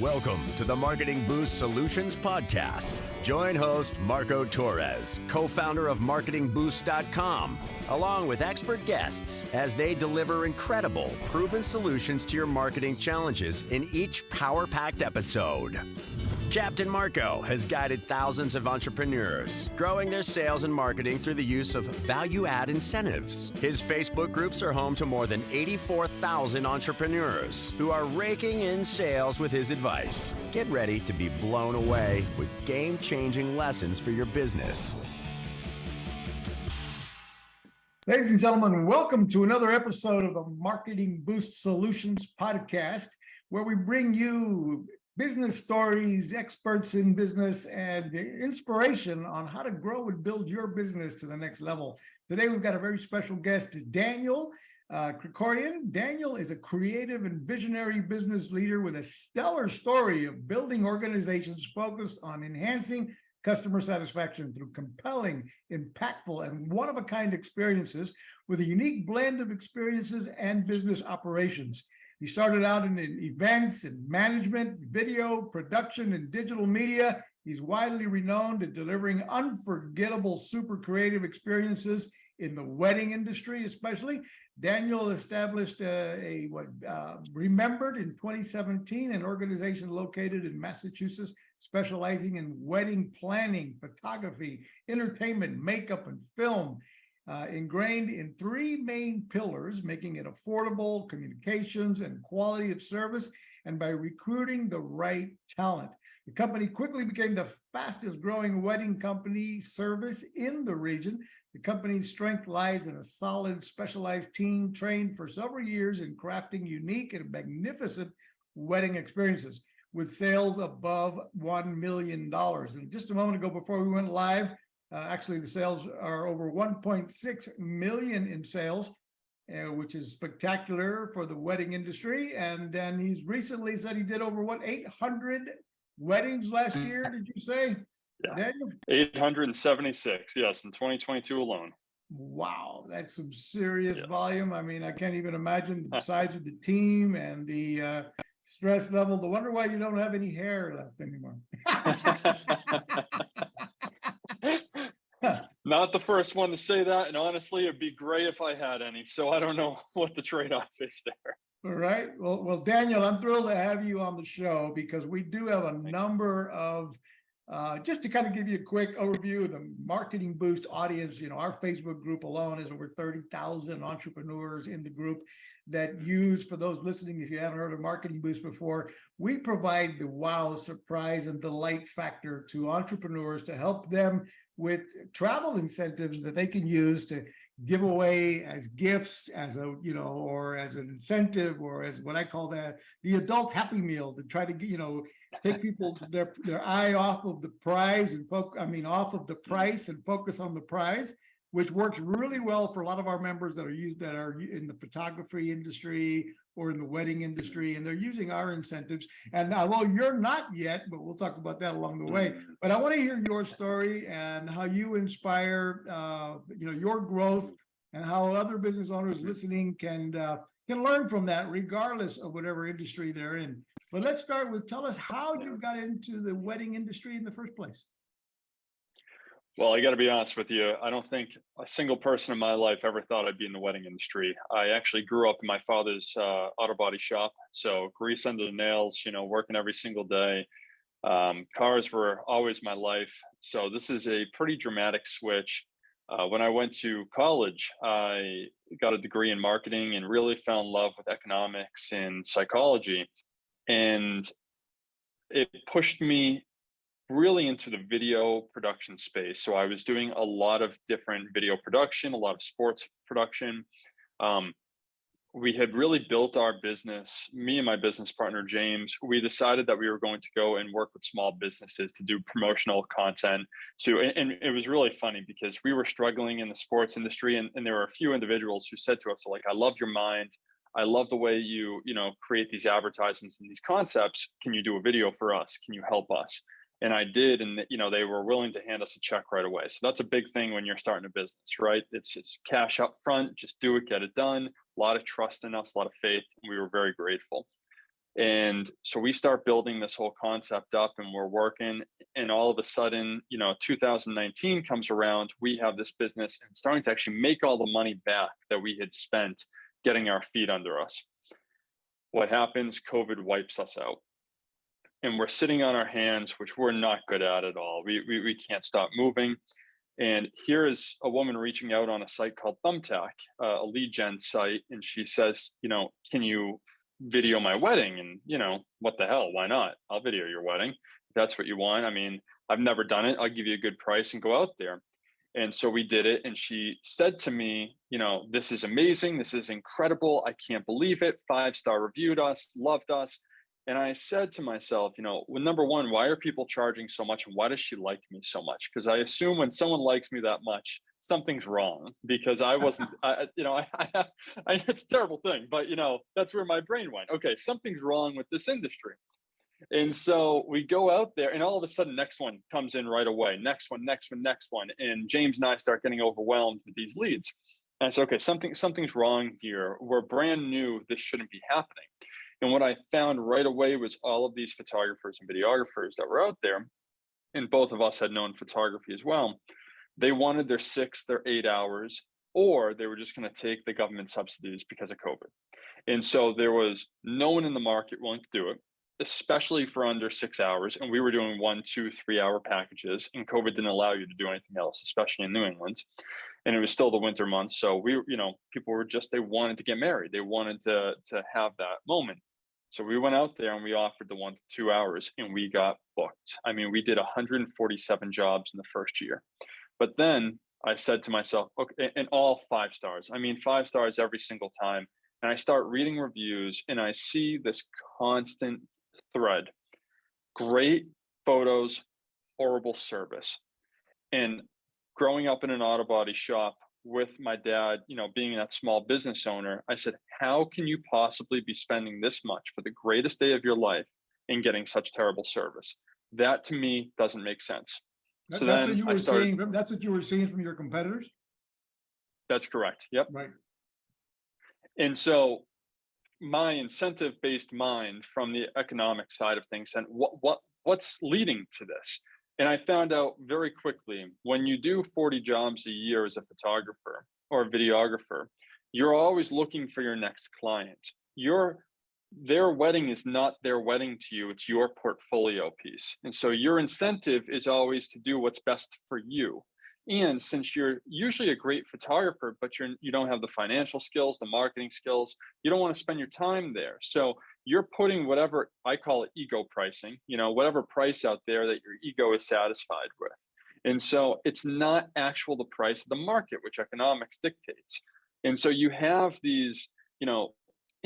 Welcome to the Marketing Boost Solutions Podcast. Join host Marco Torres, co-founder of MarketingBoost.com, along with expert guests as they deliver incredible, proven solutions to your marketing challenges in each power-packed episode. Captain Marco has guided thousands of entrepreneurs, growing their sales and marketing through the use of value-add incentives. His Facebook groups are home to more than 84,000 entrepreneurs who are raking in sales with his advice. Get ready to be blown away with game-changing lessons for your business. Ladies and gentlemen, welcome to another episode of the Marketing Boost Solutions Podcast, where we bring you business stories, experts in business, and inspiration on how to grow and build your business to the next level. Today, we've got a very special guest, Daniel Krikorian. Daniel is a creative and visionary business leader with a stellar story of building organizations focused on enhancing customer satisfaction through compelling, impactful, and one-of-a-kind experiences with a unique blend of experiences and business operations. He started out in events and management, video, production, and digital media. He's widely renowned at delivering unforgettable, super creative experiences in the wedding industry, especially. Daniel established Remembered in 2017, an organization located in Massachusetts, specializing in wedding planning, photography, entertainment, makeup, and film. Ingrained in three main pillars, making it affordable, communications, and quality of service, and by recruiting the right talent. The company quickly became the fastest growing wedding company service in the region. The company's strength lies in a solid, specialized team trained for several years in crafting unique and magnificent wedding experiences with sales above $1 million. And just a moment ago, before we went live, actually, the sales are over 1.6 million in sales, which is spectacular for the wedding industry. And then he's recently said he did over 800 weddings last year, did you say? Yeah, Daniel? 876, yes, in 2022 alone. Wow, that's some serious Yes. volume. I mean, I can't even imagine the size of the team and the stress level. No wonder why you don't have any hair left anymore. Not the first one to say that, and honestly, it'd be great if I had any. So I don't know what the trade-off is there. All right. Well, Daniel, I'm thrilled to have you on the show because we do have a number of, just to kind of give you a quick overview of the Marketing Boost audience. You know, our Facebook group alone is over 30,000 entrepreneurs in the group that use, for those listening, if you haven't heard of Marketing Boost before, we provide the wow, surprise, and delight factor to entrepreneurs to help them with travel incentives that they can use to give away as gifts, as a, you know, or as an incentive, or as what I call the adult happy meal, to try to get, you know, take people their eye off of the prize and off of the price and focus on the prize, which works really well for a lot of our members that are in the photography industry or in the wedding industry, and they're using our incentives. And although you're not yet, but we'll talk about that along the way. But I want to hear your story and how you inspire, your growth, and how other business owners listening can learn from that, regardless of whatever industry they're in. But let's start with, tell us how you got into the wedding industry in the first place. Well, I got to be honest with you. I don't think a single person in my life ever thought I'd be in the wedding industry. I actually grew up in my father's auto body shop. So grease under the nails, working every single day. Cars were always my life. So this is a pretty dramatic switch. When I went to college, I got a degree in marketing and really fell in love with economics and psychology. And it pushed me really into the video production space. So I was doing a lot of different video production, a lot of sports production. We had really built our business. Me and my business partner, James, we decided that we were going to go and work with small businesses to do promotional content. And it was really funny because we were struggling in the sports industry, and there were a few individuals who said to us, like, I love your mind. I love the way you create these advertisements and these concepts. Can you do a video for us? Can you help us? And I did, and they were willing to hand us a check right away. So that's a big thing when you're starting a business, right? It's just cash up front, just do it, get it done. A lot of trust in us, a lot of faith, and we were very grateful. And so we start building this whole concept up and we're working, and all of a sudden, 2019 comes around, we have this business and starting to actually make all the money back that we had spent getting our feet under us. What happens? COVID wipes us out. And we're sitting on our hands, which we're not good at all. We can't stop moving. And here is a woman reaching out on a site called Thumbtack, a lead gen site. And she says, can you video my wedding? And, what the hell? Why not? I'll video your wedding. If that's what you want. I mean, I've never done it. I'll give you a good price and go out there. And so we did it. And she said to me, this is amazing. This is incredible. I can't believe it. 5-star reviewed us, loved us. And I said to myself, well, number one, why are people charging so much? And why does she like me so much? Because I assume when someone likes me that much, something's wrong, because I wasn't, it's a terrible thing, but that's where my brain went. Okay, something's wrong with this industry. And so we go out there and all of a sudden, next one comes in right away. Next one. And James and I start getting overwhelmed with these leads. And I said, okay, something's wrong here. We're brand new. This shouldn't be happening. And what I found right away was all of these photographers and videographers that were out there, and both of us had known photography as well. They wanted their 6, their 8 hours, or they were just going to take the government subsidies because of COVID. And so there was no one in the market willing to do it, especially for under 6 hours. And we were doing 1, 2, 3 hour packages, and COVID didn't allow you to do anything else, especially in New England. And it was still the winter months. So people were they wanted to get married. They wanted to have that moment. So we went out there and we offered the 1 to 2 hours and we got booked. I mean, we did 147 jobs in the first year. But then I said to myself, okay, and all 5 stars. I mean, 5 stars every single time. And I start reading reviews and I see this constant thread. Great photos, horrible service. And growing up in an auto body shop with my dad, being that small business owner, I said, how can you possibly be spending this much for the greatest day of your life and getting such terrible service? That to me doesn't make sense. So that's then what you were seeing. That's what you were seeing from your competitors. That's correct. Yep. Right. And so my incentive-based mind from the economic side of things and what's leading to this. And I found out very quickly, when you do 40 jobs a year as a photographer or a videographer, you're always looking for your next client. Their wedding is not their wedding to you, it's your portfolio piece. And so your incentive is always to do what's best for you. And since you're usually a great photographer, but you don't have the financial skills, the marketing skills, you don't want to spend your time there. So you're putting whatever, I call it ego pricing, whatever price out there that your ego is satisfied with. And so it's not actual the price of the market, which economics dictates. And so you have these,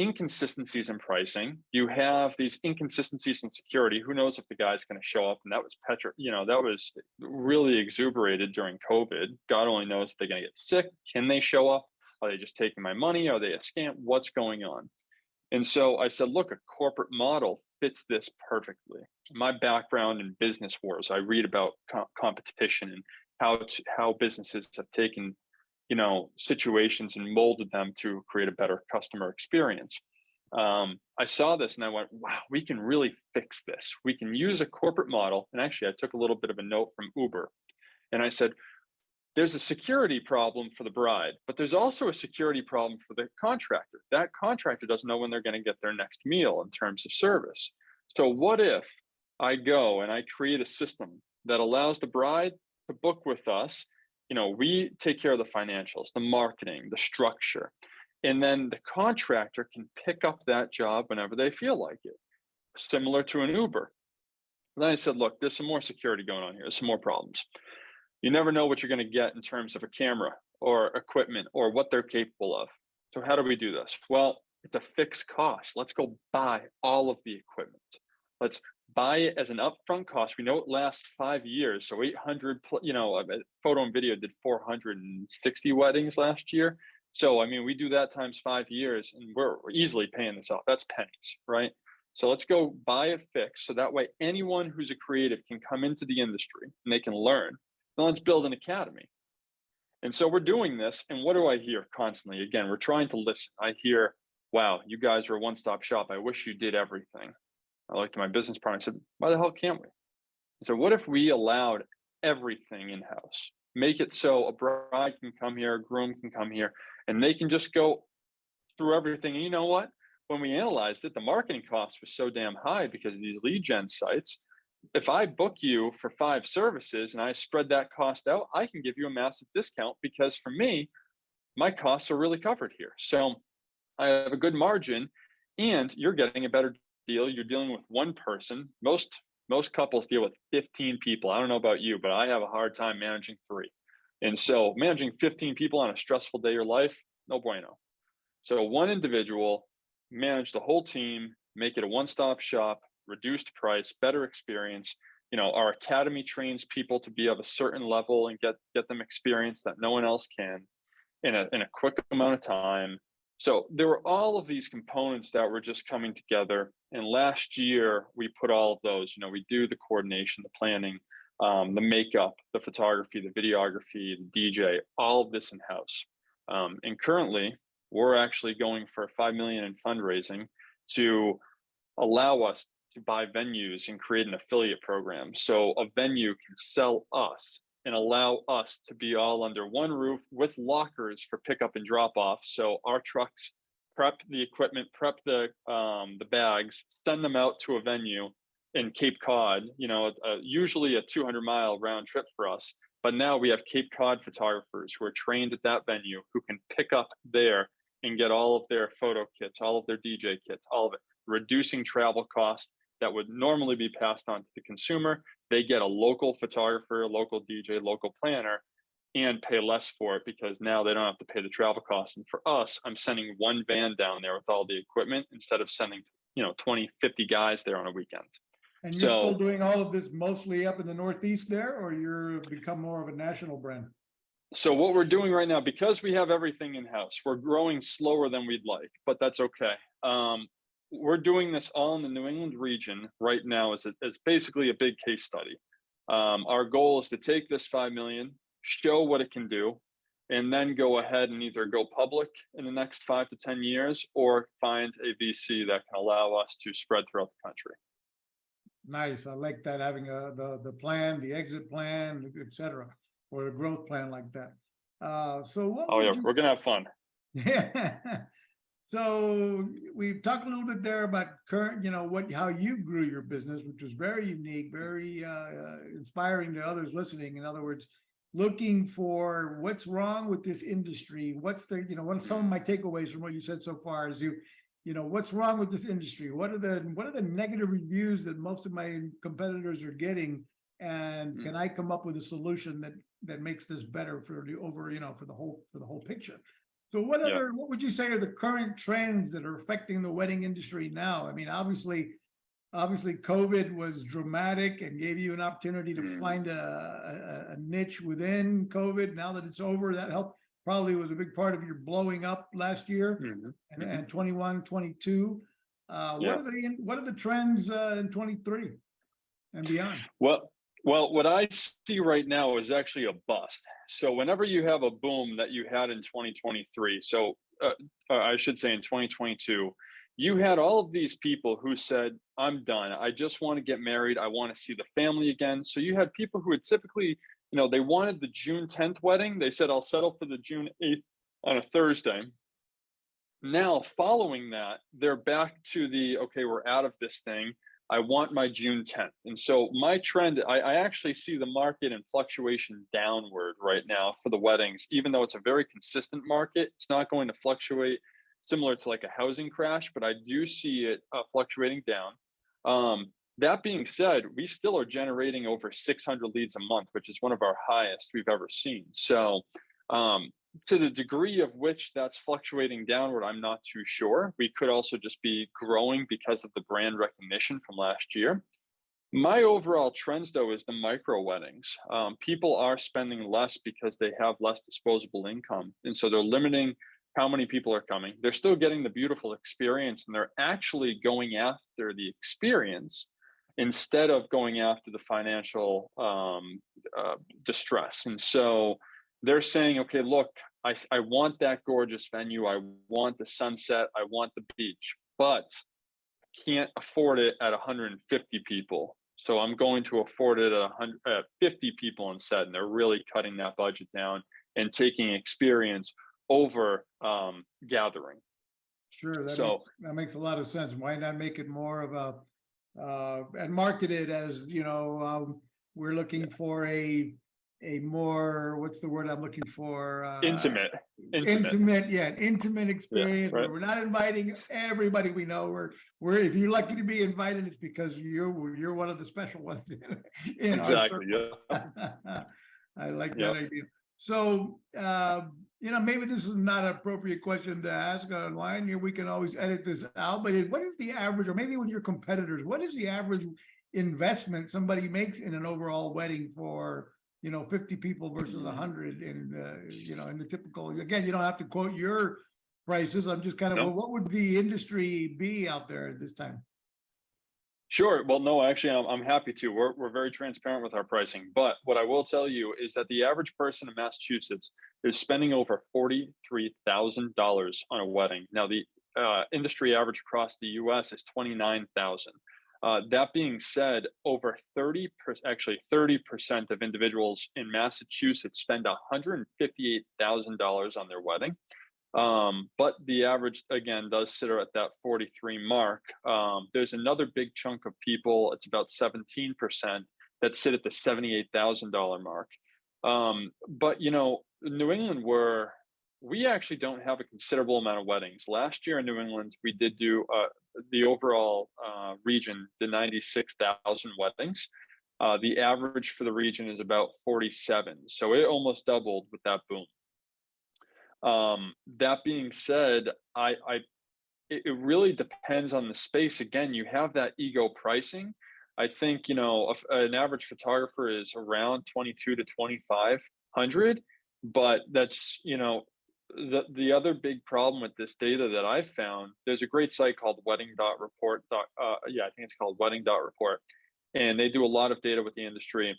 inconsistencies in pricing. You have these inconsistencies in security. Who knows if the guy's going to show up? And that was that was really exuberated during COVID. God only knows if they're going to get sick. Can they show up? Are they just taking my money? Are they a scam? What's going on? And so I said, look, a corporate model fits this perfectly. My background in business wars, I read about competition and how businesses have taken situations and molded them to create a better customer experience. I saw this and I went, wow, we can really fix this. We can use a corporate model. And actually, I took a little bit of a note from Uber. And I said, there's a security problem for the bride, but there's also a security problem for the contractor. That contractor doesn't know when they're going to get their next meal in terms of service. So what if I go and I create a system that allows the bride to book with us? We take care of the financials, the marketing, the structure, and then the contractor can pick up that job whenever they feel like it, similar to an Uber. And then I said, look, there's some more security going on here. There's some more problems. You never know what you're going to get in terms of a camera or equipment or what they're capable of. So how do we do this? Well, it's a fixed cost. Let's go buy all of the equipment. Let's buy it as an upfront cost. We know it lasts 5 years. So 800, photo and video did 460 weddings last year. So, we do that times 5 years and we're easily paying this off. That's pennies, right? So let's go buy it fixed. So that way, anyone who's a creative can come into the industry and they can learn. Then let's build an academy. And so we're doing this. And what do I hear constantly? Again, we're trying to listen. I hear, wow, you guys are a one-stop shop. I wish you did everything. I looked at my business partner and said, why the hell can't we? So what if we allowed everything in-house? Make it so a bride can come here, a groom can come here, and they can just go through everything. And you know what? When we analyzed it, the marketing cost was so damn high because of these lead gen sites. If I book you for 5 services and I spread that cost out, I can give you a massive discount because for me, my costs are really covered here. So I have a good margin and you're getting a better deal. You're dealing with one person. Most couples deal with 15 people. I don't know about you, but I have a hard time managing 3. And so managing 15 people on a stressful day of your life, no bueno. So one individual, manage the whole team, make it a one-stop shop, reduced price, better experience. Our academy trains people to be of a certain level and get them experience that no one else can in a quick amount of time. So there were all of these components that were just coming together. And last year we put all of those, we do the coordination, the planning, the makeup, the photography, the videography, the DJ, all of this in-house. And currently we're actually going for $5 million in fundraising to allow us to buy venues and create an affiliate program. So a venue can sell us and allow us to be all under one roof with lockers for pickup and drop off. So our trucks prep the equipment, prep the bags, send them out to a venue in Cape Cod, usually a 200-mile round trip for us. But now we have Cape Cod photographers who are trained at that venue who can pick up there and get all of their photo kits, all of their DJ kits, all of it, reducing travel costs that would normally be passed on to the consumer. They get a local photographer, a local DJ, local planner, and pay less for it because now they don't have to pay the travel costs. And for us, I'm sending one van down there with all the equipment instead of sending, 20, 50 guys there on a weekend. And you're still doing all of this mostly up in the Northeast there, or you're become more of a national brand? So what we're doing right now, because we have everything in-house, we're growing slower than we'd like, but that's okay. We're doing this all in the New England region right now as basically a big case study. Our goal is to take this 5 million, show what it can do, and then go ahead and either go public in the next 5 to 10 years or find a VC that can allow us to spread throughout the country. Nice. I like that, having the plan, the exit plan, et cetera, or a growth plan like that. We're gonna have fun. Yeah. So we've talked a little bit there about current, how you grew your business, which was very unique, very inspiring to others listening. In other words, looking for what's wrong with this industry. What's the, what are some of my takeaways from what you said so far is what's wrong with this industry? What are the negative reviews that most of my competitors are getting? And can I come up with a solution that makes this better for the whole picture? So what would you say are the current trends that are affecting the wedding industry now? I mean, obviously COVID was dramatic and gave you an opportunity to find a niche within COVID. Now that it's over, that helped, probably was a big part of your blowing up last year and 21, 22. What are the trends in 23 and beyond? Well, what I see right now is actually a bust. So whenever you have a boom that you had in 2023, I should say in 2022, you had all of these people who said, I'm done. I just want to get married. I want to see the family again. So you had people who had typically, they wanted the June 10th wedding. They said, I'll settle for the June 8th on a Thursday. Now, following that, they're back to okay, we're out of this thing. I want my June 10th. And so my trend, I actually see the market in fluctuation downward right now for the weddings, even though it's a very consistent market. It's not going to fluctuate similar to like a housing crash, but I do see it fluctuating down. That being said, we still are generating over 600 leads a month, which is one of our highest we've ever seen. So to the degree of which that's fluctuating downward, I'm not too sure. We could also just be growing because of the brand recognition from last year. My overall trends, though, is the micro weddings. People are spending less because they have less disposable income. And so they're limiting how many people are coming. They're still getting the beautiful experience, and they're actually going after the experience instead of going after the financial distress. And so they're saying, okay, look, I want that gorgeous venue. I want the sunset. I want the beach, but can't afford it at 150 people. So I'm going to afford it at 50 people instead. And they're really cutting that budget down and taking experience over gathering. Sure, So that makes a lot of sense. Why not make it more of a and market it as, we're looking for a more, what's the word I'm looking for? intimate. Intimate, yeah, an intimate Yeah, experience right. where we're not inviting everybody we know. We're if you're lucky to be invited, it's because you're one of the special ones in our Exactly. circle. Yeah. I like that Yep. idea. So, maybe this is not an appropriate question to ask online here. We can always edit this out, but what is the average, or maybe with your competitors, what is the average investment somebody makes in an overall wedding for, 50 people versus 100 in, in the typical, again, you don't have to quote your prices. I'm just kind of, No. well, what would the industry be out there at this time? Sure. Well, no, actually, I'm happy to. We're very transparent with our pricing. But what I will tell you is that the average person in Massachusetts is spending over $43,000 on a wedding. Now, the industry average across the U.S. is $29,000. That being said, over 30%, actually 30% of individuals in Massachusetts spend $158,000 on their wedding. But the average again does sit at that 43 mark. There's another big chunk of people, it's about 17%, that sit at the $78,000 mark. But New England, we actually don't have a considerable amount of weddings. Last year in New England, we did do the overall region, the 96,000 weddings. The average for the region is about 47. So it almost doubled with that boom. That being said, it really depends on the space. Again, you have that ego pricing. I think, an average photographer is around 22 to 2,500, but that's, the other big problem with this data that I've found, there's a great site called wedding.report. Yeah, I think it's called wedding.report. And they do a lot of data with the industry.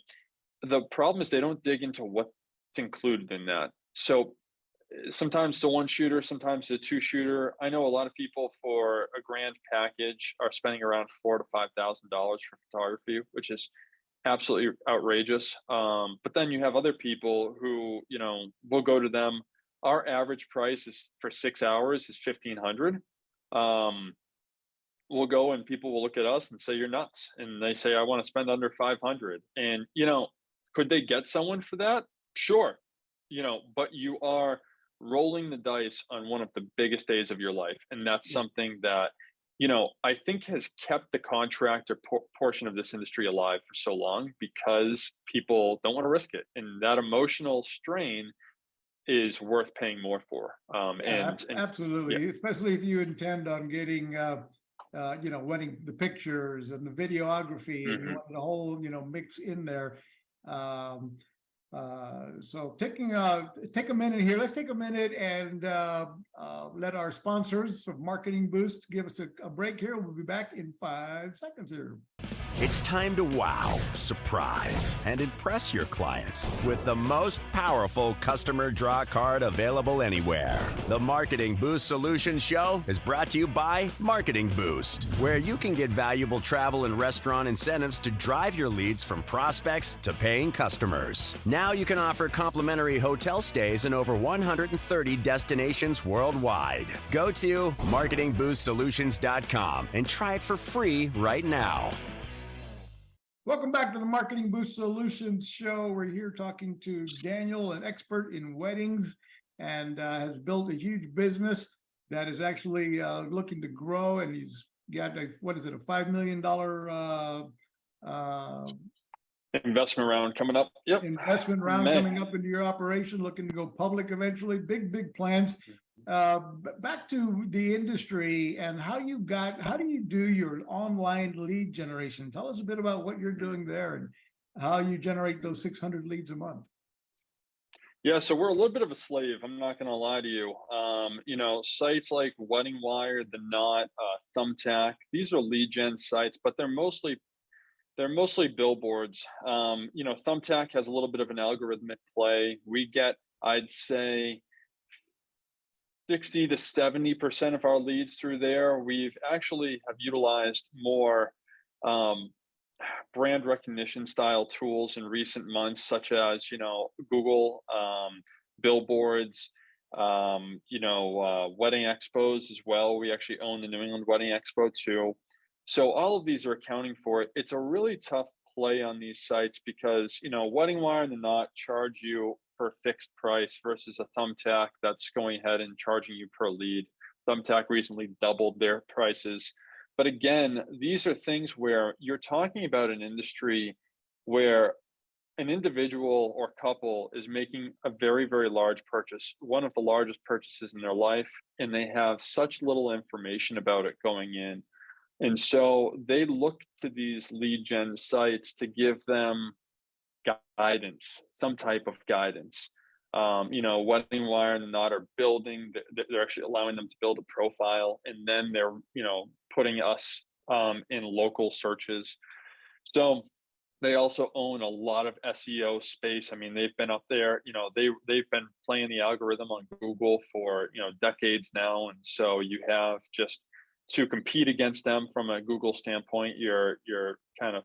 The problem is they don't dig into what's included in that. So sometimes the one shooter, sometimes the two shooter. I know a lot of people for a grand package are spending around $4,000 to $5,000 for photography, which is absolutely outrageous. But then you have other people who, will go to them. Our average price is for 6 hours is $1,500. We'll go and people will look at us and say, "You're nuts." And they say, "I want to spend under 500." And, could they get someone for that? Sure. But you are rolling the dice on one of the biggest days of your life. And that's something that, I think has kept the contractor portion of this industry alive for so long, because people don't want to risk it. And that emotional strain is worth paying more for. Absolutely, Yeah. especially if you intend on getting, wedding the pictures and the videography and you want the whole, mix in there. So take a minute here. Let's take a minute and let our sponsors of Marketing Boost give us a break here. We'll be back in 5 seconds here. It's time to wow, surprise, and impress your clients with the most powerful customer draw card available anywhere. The Marketing Boost Solutions Show is brought to you by Marketing Boost, where you can get valuable travel and restaurant incentives to drive your leads from prospects to paying customers. Now you can offer complimentary hotel stays in over 130 destinations worldwide. Go to marketingboostsolutions.com and try it for free right now. Welcome back to the Marketing Boost Solutions Show. We're here talking to Daniel, an expert in weddings, and has built a huge business that is actually looking to grow. And he's got a $5 million Investment round coming up. Yep. Investment round coming up into your operation, looking to go public eventually. Big plans. Back to the industry and how do you do your online lead generation? Tell us a bit about what you're doing there and how you generate those 600 leads a month. Yeah, so we're a little bit of a slave. I'm not going to lie to you. Sites like Wedding Wire, The Knot, Thumbtack, these are lead gen sites, but they're mostly billboards. Thumbtack has a little bit of an algorithmic play. We get, I'd say, 60 to 70% of our leads through there. We've actually have utilized more brand recognition style tools in recent months, such as, Google, billboards, wedding expos as well. We actually own the New England Wedding Expo too. So all of these are accounting for it. It's a really tough play on these sites because, Wedding Wire and The Knot charge you for a fixed price versus a Thumbtack that's going ahead and charging you per lead. Thumbtack recently doubled their prices. But again, these are things where you're talking about an industry where an individual or couple is making a very, very large purchase, one of the largest purchases in their life, and they have such little information about it going in. And so they look to these lead gen sites to give them guidance, some type of guidance. Wedding Wire and The Knot are building, they're actually allowing them to build a profile, and then they're, putting us in local searches. So they also own a lot of SEO space. I mean, they've been up there, they've been playing the algorithm on Google for, decades now. And so you have just to compete against them from a Google standpoint, you're kind of,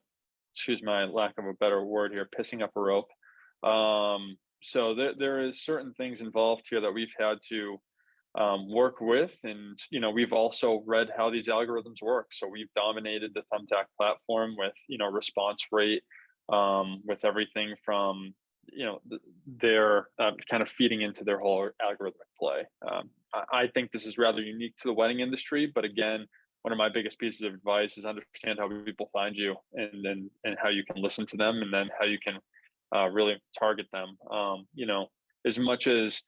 excuse my lack of a better word here, pissing up a rope. So there is certain things involved here that we've had to work with, and we've also read how these algorithms work. So we've dominated the Thumbtack platform with response rate, with everything from their kind of feeding into their whole algorithmic play. I think this is rather unique to the wedding industry, but again, one of my biggest pieces of advice is understand how people find you, and how you can listen to them, and then how you can really target them. As much as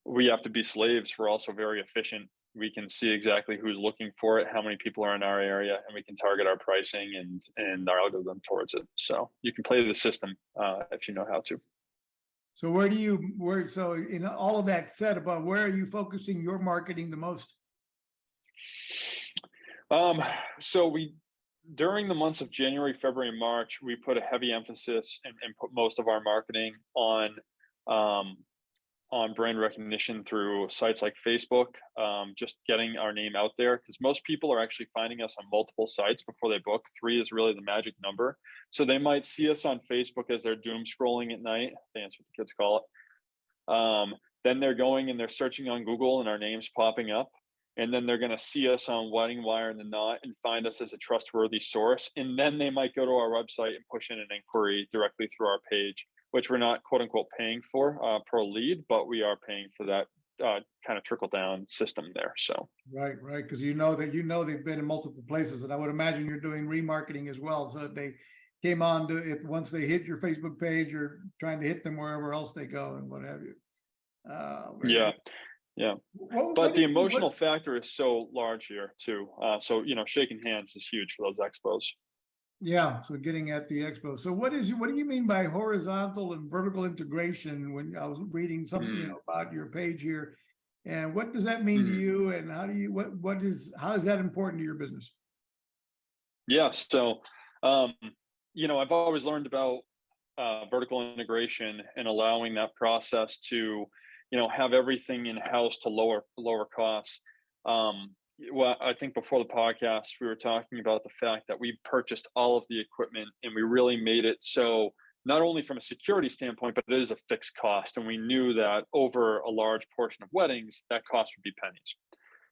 we have to be slaves, we're also very efficient. We can see exactly who's looking for it, how many people are in our area, and we can target our pricing and our algorithm towards it. So you can play the system if you know how to. So so in all of that said, about where are you focusing your marketing the most? So during the months of January, February, and March, we put a heavy emphasis and put most of our marketing on brand recognition through sites like Facebook, just getting our name out there, because most people are actually finding us on multiple sites before they book. 3 is really the magic number. So they might see us on Facebook as they're doom scrolling at night. I think that's what the kids call it. Then they're going and they're searching on Google and our name's popping up. And then they're going to see us on Wedding Wire and The Knot and find us as a trustworthy source. And then they might go to our website and push in an inquiry directly through our page, which we're not quote unquote paying for per lead, but we are paying for that kind of trickle down system there. So right, because they've been in multiple places, and I would imagine you're doing remarketing as well. So if they came on to it, once they hit your Facebook page, you're trying to hit them wherever else they go and what have you. Yeah. But the emotional factor is so large here too. So shaking hands is huge for those expos. Yeah, so getting at the expo. So what do you mean by horizontal and vertical integration? When I was reading something about your page here, and what does that mean to you, and how is that important to your business? Yeah, so I've always learned about vertical integration and allowing that process to have everything in house to lower costs. Well, I think before the podcast, we were talking about the fact that we purchased all of the equipment, and we really made it so not only from a security standpoint, but it is a fixed cost. And we knew that over a large portion of weddings, that cost would be pennies.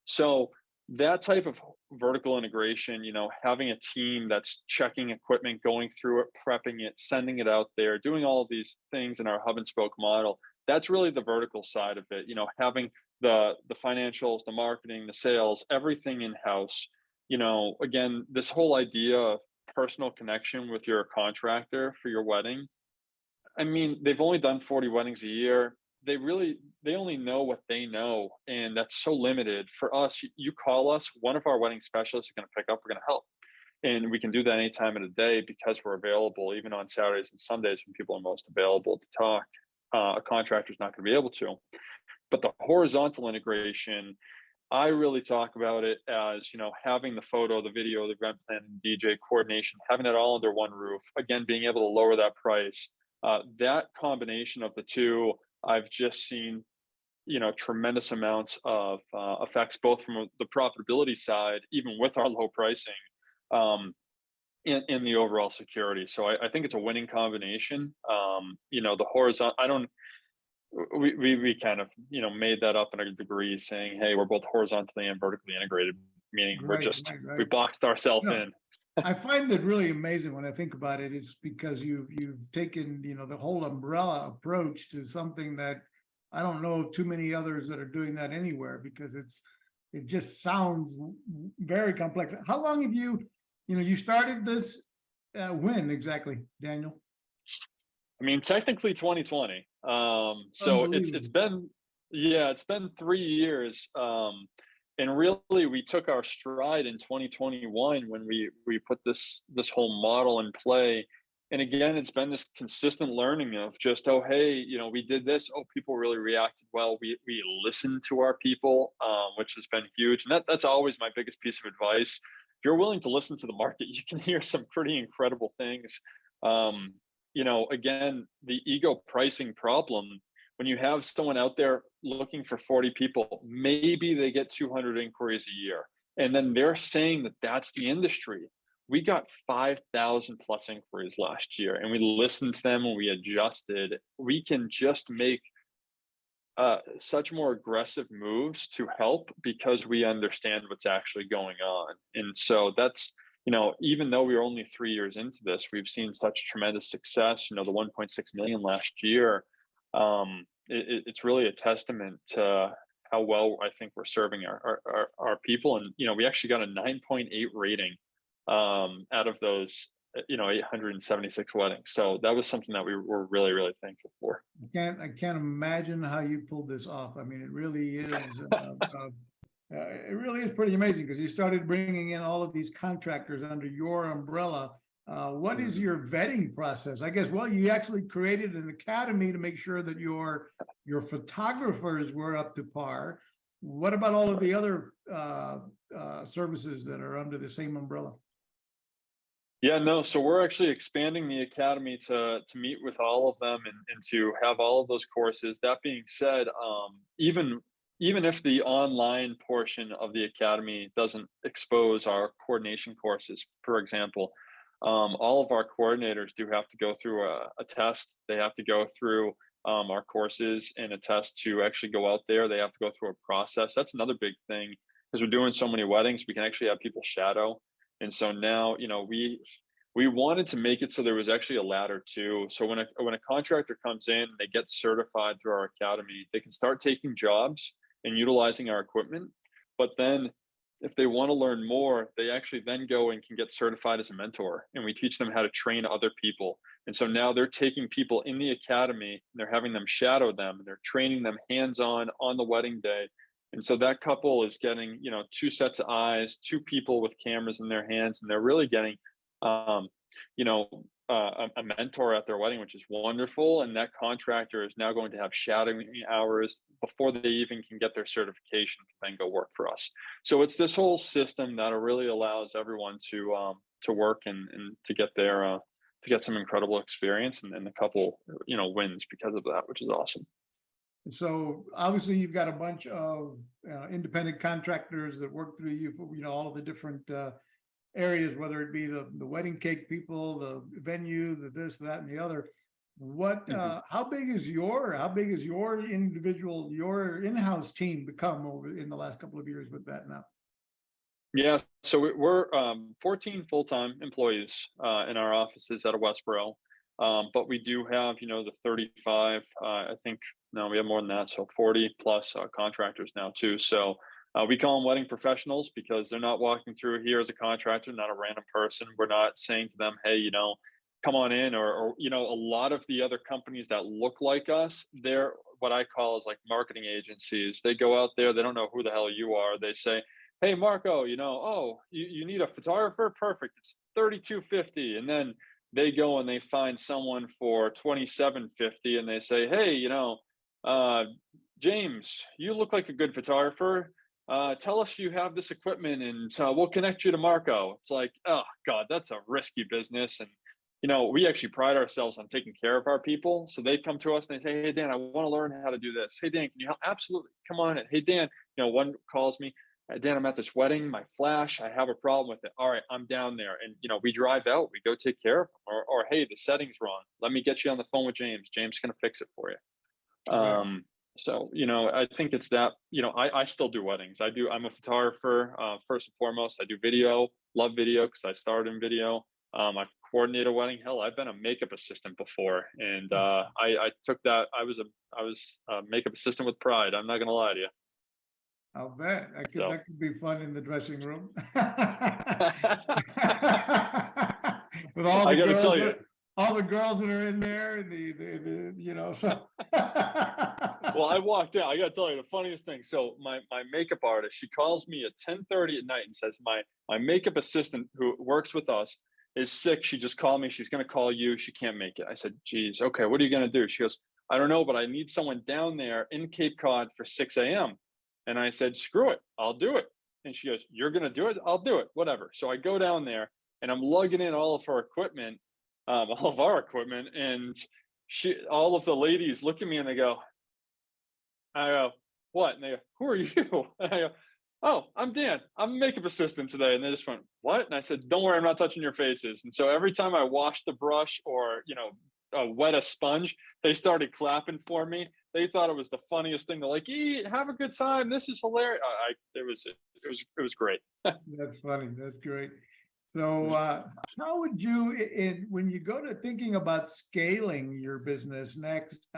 So that type of vertical integration, having a team that's checking equipment, going through it, prepping it, sending it out there, doing all of these things in our hub and spoke model, that's really the vertical side of it. Having the financials, the marketing, the sales, everything in house. Again, this whole idea of personal connection with your contractor for your wedding. I mean, they've only done 40 weddings a year. They only know what they know, and that's so limited. For us, you call us, one of our wedding specialists is going to pick up, we're going to help. And we can do that any time of the day because we're available even on Saturdays and Sundays when people are most available to talk. A contractor's not going to be able to. But the horizontal integration, I really talk about it as, having the photo, the video, the event planning, DJ coordination, having it all under one roof. Again, being able to lower that price. That combination of the two, I've just seen tremendous amounts of effects, both from the profitability side, even with our low pricing, um, in the overall security. So I think it's a winning combination. The horizontal, I don't, we kind of, made that up in a degree saying, hey, we're both horizontally and vertically integrated, meaning Right, we right. boxed ourselves No, in. I find it really amazing when I think about it. It's because you've taken, the whole umbrella approach to something that I don't know of too many others that are doing that anywhere, because it just sounds very complex. How long have you started this, when exactly, Daniel? I mean, technically 2020. So it's Unbelievable. been, yeah, it's been 3 years. And really we took our stride in 2021 when we put this whole model in play. And again, it's been this consistent learning of just, oh, hey, we did this. Oh, people really reacted well. We listened to our people, which has been huge. And that's always my biggest piece of advice. If you're willing to listen to the market, you can hear some pretty incredible things. Um, again, the ego pricing problem, when you have someone out there looking for 40 people, maybe they get 200 inquiries a year. And then they're saying that that's the industry. We got 5,000 plus inquiries last year, and we listened to them and we adjusted. We can just make such more aggressive moves to help because we understand what's actually going on. And so that's, even though we are only 3 years into this, we've seen such tremendous success. The 1.6 million last year. It's really a testament to how well I think we're serving our people. And, we actually got a 9.8 rating out of those, 876 weddings. So that was something that we were really, really thankful for. I can't imagine how you pulled this off. I mean, it really is. It really is pretty amazing, because you started bringing in all of these contractors under your umbrella. What is your vetting process? I guess, well, you actually created an academy to make sure that your photographers were up to par. What about all of the other services that are under the same umbrella? Yeah, no. So we're actually expanding the academy to meet with all of them and to have all of those courses. That being said, even if the online portion of the academy doesn't expose our coordination courses, for example, all of our coordinators do have to go through a test. They have to go through our courses and a test to actually go out there. They have to go through a process. That's another big thing, because we're doing so many weddings. We can actually have people shadow. And so now, we wanted to make it so there was actually a ladder too. So when a contractor comes in, they get certified through our academy, they can start taking jobs and utilizing our equipment. But then if they want to learn more, they actually then go and can get certified as a mentor, and we teach them how to train other people. And so now they're taking people in the academy and they're having them shadow them, and they're training them hands-on on the wedding day. And so that couple is getting, two sets of eyes, two people with cameras in their hands, and they're really getting, um, a mentor at their wedding, which is wonderful. And that contractor is now going to have shadowing hours before they even can get their certification to then go work for us. So it's this whole system that really allows everyone to work and to get their to get some incredible experience, and the couple, wins because of that, which is awesome. So obviously you've got a bunch of independent contractors that work through you for, all of the different areas, whether it be the wedding cake people, the venue, the this, that, and the other. What, Mhm. how big is your your in-house team become over in the last couple of years with that now? Yeah, so we're 14 full-time employees in our offices out of Westboro, but we do have, the 35. I think no, we have more than that, so 40 plus contractors now too. So we call them wedding professionals because they're not walking through here as a contractor, not a random person. We're not saying to them, hey, come on in, or a lot of the other companies that look like us, they're what I call is like marketing agencies. They go out there, they don't know who the hell you are. They say, hey Marco, oh, you need a photographer, perfect, it's 3250. And then they go and they find someone for 2750, and they say, hey, uh James, you look like a good photographer, tell us you have this equipment, and we'll connect you to Marco. It's like, oh god, that's a risky business. And we actually pride ourselves on taking care of our people. So they come to us and they say, "Hey, Dan, I want to learn how to do this. Hey, Dan, can you help?" Absolutely. Come on in. Hey, Dan, one calls me, Dan, I'm at this wedding, my flash, I have a problem with it. All right, I'm down there. And, we drive out, we go take care of them. Or hey, the setting's wrong. Let me get you on the phone with James. James going to fix it for you. Right. So, I think it's that, I still do weddings. I'm a photographer, first and foremost. I do video, love video because I started in video. I've coordinated a wedding. Hell, I've been a makeup assistant before. And I took that. I was a makeup assistant with pride. I'm not going to lie to you. I'll bet So. that could be fun in the dressing room. With all I the got to girls, tell you, all the girls that are in there, so. well, I walked out. I got to tell you the funniest thing. So my makeup artist, she calls me at 10:30 at night and says, my makeup assistant who works with us is sick. She just called me. She's going to call you. She can't make it. I said, geez, okay, what are you going to do? She goes, I don't know, but I need someone down there in Cape Cod for 6 a.m. And I said, screw it, I'll do it. And she goes, you're going to do it? I'll do it, whatever. So I go down there and I'm lugging in all of her equipment, all of our equipment. And all of the ladies look at me and I go, what? And they go, who are you? And I go, oh, I'm Dan. I'm a makeup assistant today. And they just went, what? And I said, don't worry, I'm not touching your faces. And so every time I wash the brush or, wet a sponge, they started clapping for me. They thought it was the funniest thing. They're like, have a good time. This is hilarious. It was great. That's funny. That's great. So how would you, when you go to thinking about scaling your business next,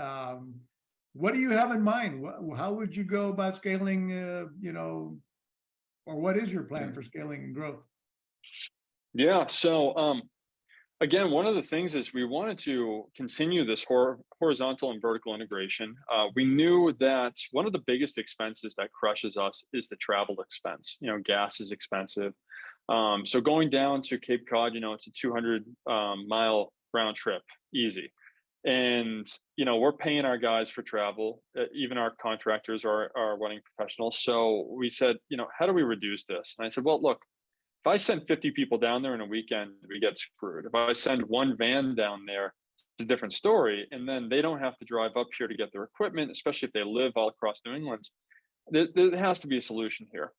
what do you have in mind? How would you go about scaling, or what is your plan for scaling and growth? Yeah. So, again, one of the things is we wanted to continue this horizontal and vertical integration. We knew that one of the biggest expenses that crushes us is the travel expense. Gas is expensive. So going down to Cape Cod, it's a 200-mile round trip, easy. And, we're paying our guys for travel, even our contractors are wedding professionals. So we said, how do we reduce this? And I said, well, look, if I send 50 people down there in a weekend, we get screwed. If I send one van down there, it's a different story. And then they don't have to drive up here to get their equipment, especially if they live all across New England. There has to be a solution here.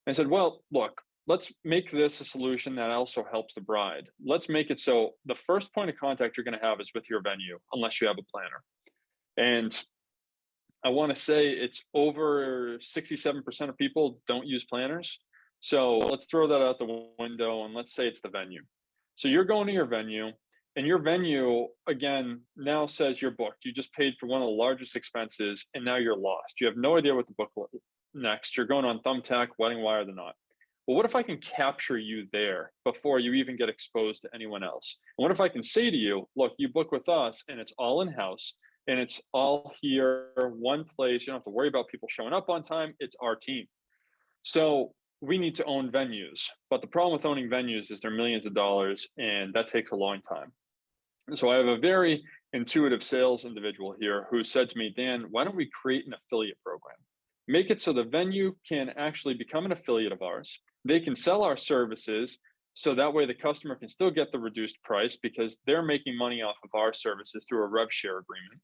I said, well, look, let's make this a solution that also helps the bride. Let's make it so the first point of contact you're going to have is with your venue, unless you have a planner. And I want to say it's over 67% of people don't use planners. So let's throw that out the window and let's say it's the venue. So you're going to your venue and your venue, again, now says you're booked. You just paid for one of the largest expenses and now you're lost. You have no idea what to book next. You're going on Thumbtack, Wedding Wire, the Knot. Well, what if I can capture you there before you even get exposed to anyone else? And what if I can say to you, look, you book with us and it's all in-house and it's all here, one place. You don't have to worry about people showing up on time. It's our team. So we need to own venues, but the problem with owning venues is they're millions of dollars and that takes a long time. And so I have a very intuitive sales individual here who said to me, Dan, why don't we create an affiliate program? Make it so the venue can actually become an affiliate of ours. They can sell our services. So that way the customer can still get the reduced price because they're making money off of our services through a rev share agreement.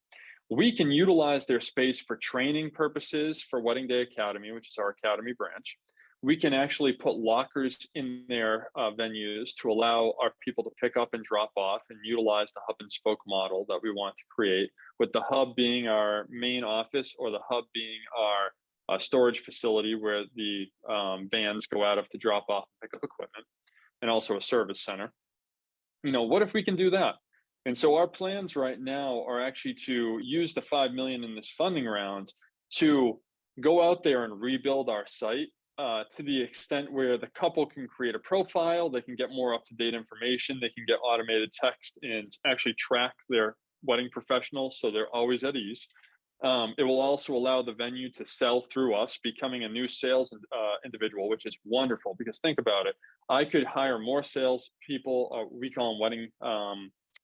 We can utilize their space for training purposes for Wedding Day Academy, which is our academy branch. We can actually put lockers in their venues to allow our people to pick up and drop off and utilize the hub and spoke model that we want to create, with the hub being our main office or the hub being our storage facility where the vans go out of to drop off and pick up equipment, and also a service center. What if we can do that? And so our plans right now are actually to use the $5 million in this funding round to go out there and rebuild our site to the extent where the couple can create a profile, they can get more up-to-date information, they can get automated text and actually track their wedding professionals so they're always at ease. It will also allow the venue to sell through us, becoming a new sales individual, which is wonderful because think about it. I could hire more sales people, we call them wedding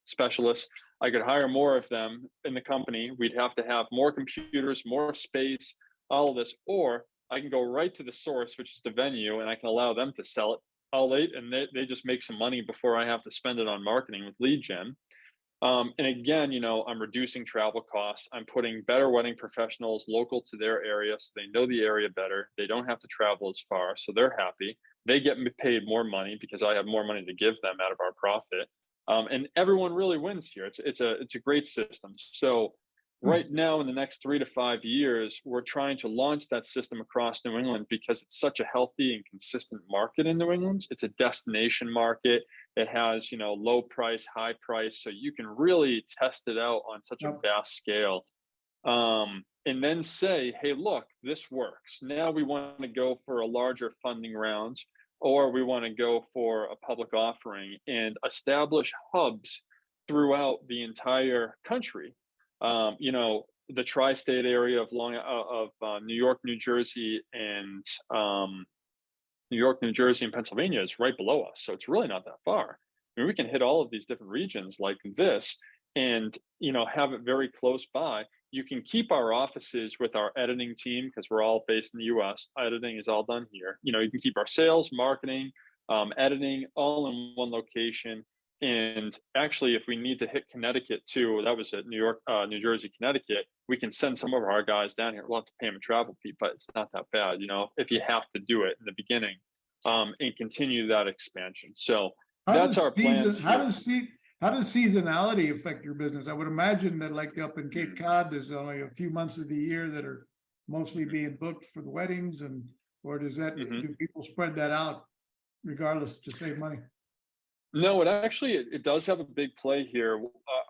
specialists. I could hire more of them in the company. We'd have to have more computers, more space, all of this, or I can go right to the source, which is the venue, and I can allow them to sell it I'll and they just make some money before I have to spend it on marketing with lead gen. And again, I'm reducing travel costs. I'm putting better wedding professionals local to their area so they know the area better. They don't have to travel as far, so they're happy. They get paid more money because I have more money to give them out of our profit. And everyone really wins here. It's a great system. So right now, in the next 3 to 5 years, we're trying to launch that system across New England because it's such a healthy and consistent market in New England. It's a destination market. It has, low price, high price. So you can really test it out on such a vast scale. And then say, hey, look, this works. Now we want to go for a larger funding round, or we want to go for a public offering and establish hubs throughout the entire country. The tri-state area of New York, New Jersey, and Pennsylvania is right below us. So it's really not that far. I mean, we can hit all of these different regions like this and, have it very close by. You can keep our offices with our editing team because we're all based in the US. Editing is all done here. You can keep our sales, marketing, editing all in one location. And actually, if we need to hit Connecticut too, that was at New York, New Jersey, Connecticut, we can send some of our guys down here. We'll have to pay them a travel fee, but it's not that bad, if you have to do it in the beginning, and continue that expansion. So that's our plan. How does seasonality affect your business? I would imagine that like up in Cape Cod, there's only a few months of the year that are mostly being booked for the weddings, or does that, do people spread that out regardless to save money? No, it does have a big play here.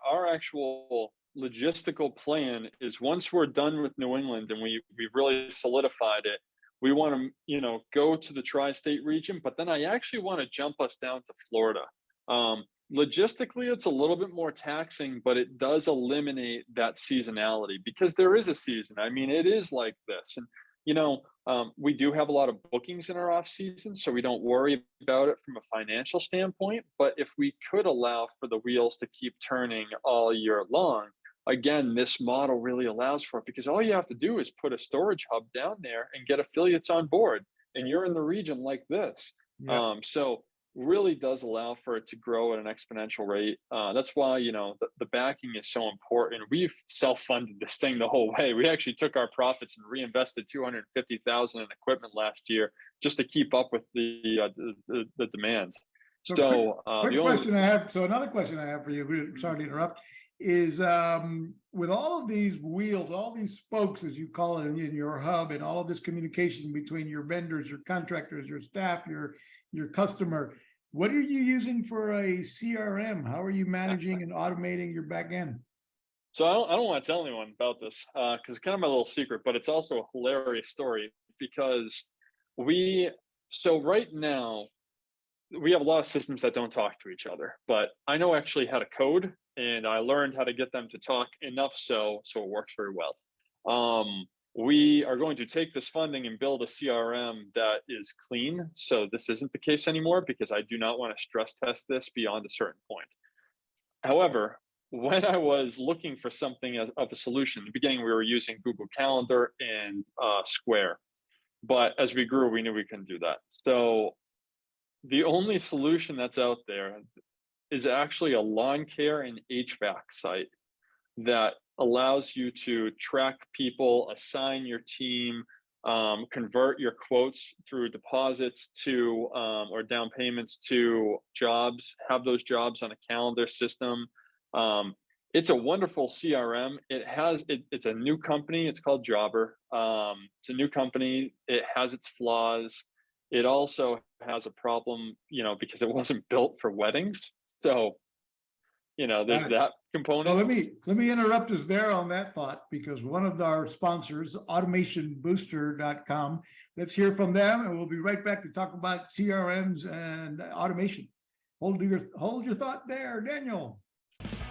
Our actual logistical plan is once we're done with New England and we've really solidified it, we want to, go to the tri-state region, but then I actually want to jump us down to Florida. Logistically, it's a little bit more taxing, but it does eliminate that seasonality because there is a season. I mean, it is like this. And, we do have a lot of bookings in our off season, so we don't worry about it from a financial standpoint. But if we could allow for the wheels to keep turning all year long, again, this model really allows for it because all you have to do is put a storage hub down there and get affiliates on board, and you're in the region like this. Yeah. So really does allow for it to grow at an exponential rate. That's why, the backing is so important. We've self-funded this thing the whole way. We actually took our profits and reinvested $250,000 in equipment last year just to keep up with the demand. Another question I have for you, sorry to interrupt, is with all of these wheels, all these spokes, as you call it, in your hub, and all of this communication between your vendors, your contractors, your staff, your customer, what are you using for a CRM? How are you managing and automating your back end? So I don't want to tell anyone about this because it's kind of my little secret, but it's also a hilarious story because right now we have a lot of systems that don't talk to each other, but I know actually how to code and I learned how to get them to talk enough so it works very well. We are going to take this funding and build a CRM that is clean. So this isn't the case anymore because I do not want to stress test this beyond a certain point. However, when I was looking for something of a solution, in the beginning, we were using Google Calendar and Square. But as we grew, we knew we couldn't do that. So the only solution that's out there is actually a lawn care and HVAC site that allows you to track people, assign your team, convert your quotes through deposits to or down payments to jobs, have those jobs on a calendar system. It's a wonderful CRM. It's a new company. It's called Jobber. It's a new company. It has its flaws. It also has a problem, because it wasn't built for weddings. So, there's that component. So let me interrupt us there on that thought, because one of our sponsors, automationbooster.com, let's hear from them, and we'll be right back to talk about CRMs and automation. Hold your thought there, Daniel.